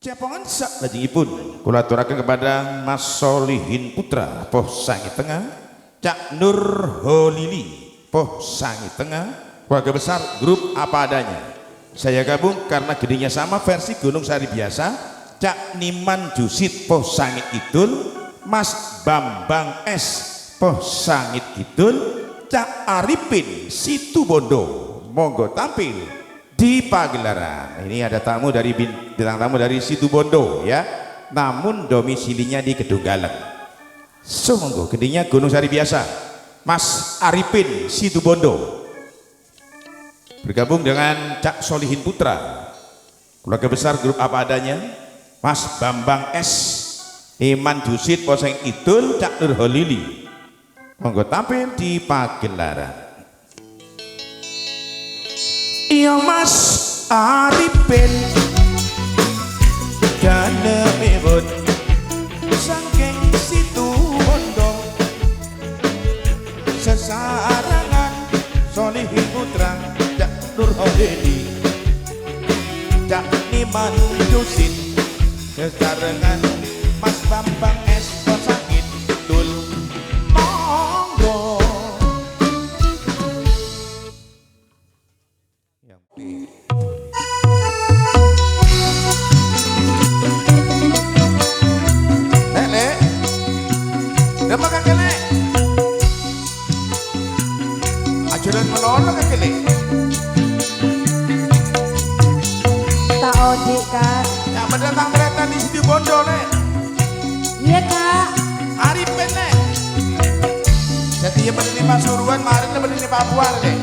Cepongan sak lajengipun kula aturaken kepada Mas Solihin Putra Poh Sangi Tengah, Cak Nur Holili Poh Sangi Tengah, keluarga besar grup apa adanya. Saya gabung karena gedenya sama versi Gunung Sari biasa. Cak Niman Jusit Poh Sangit Kidul, Mas Bambang S Poh Sangit Kidul, Cak Arifin Situbondo monggo tampil di pagelaran. Ini ada tamu dari bintang tamu dari Situbondo ya, namun domisilinya di Kedunggaleng. So monggo gedenya Gunung Sari biasa, Mas Arifin Situbondo bergabung dengan Cak Solihin Putra, keluarga besar grup apa adanya, Mas Bambang S, Iman Jusit Poh Sangit Kidul, Cak Nur Holili monggo tampil di pagelaran. Iya Mas Arifin ganemipun saking Situbondo, sesarangan Solihin Putra, Cak Nur Holili, Cak Niman Jusit, sesarengan Mas Bambang S Poh Sangit Kidul monggo. Lek demak kakek lek ajaran melolo kakek lek Tak odik kak. yang mendatang kereta di Situbondo lek. Iya kak. Arifin lek jadi yang berdiri Pasuruan kemarin yang berdiri Papua lek.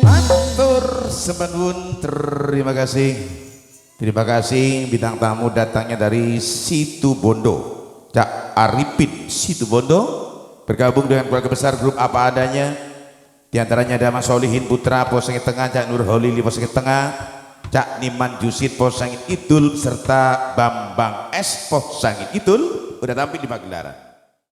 Matur semenun, terima kasih. Terima kasih bintang tamu datangnya dari Situbondo. Cak Arifin Situbondo bergabung dengan keluarga besar grup Apa Adanya. Di antaranya ada Mas Solihin Putra Posangit Tengah, Cak Nur Holili Posangit Tengah, Cak Niman Jusid Posangit Idul serta Bambang S Posangit Idul udah tampil di pagelaran.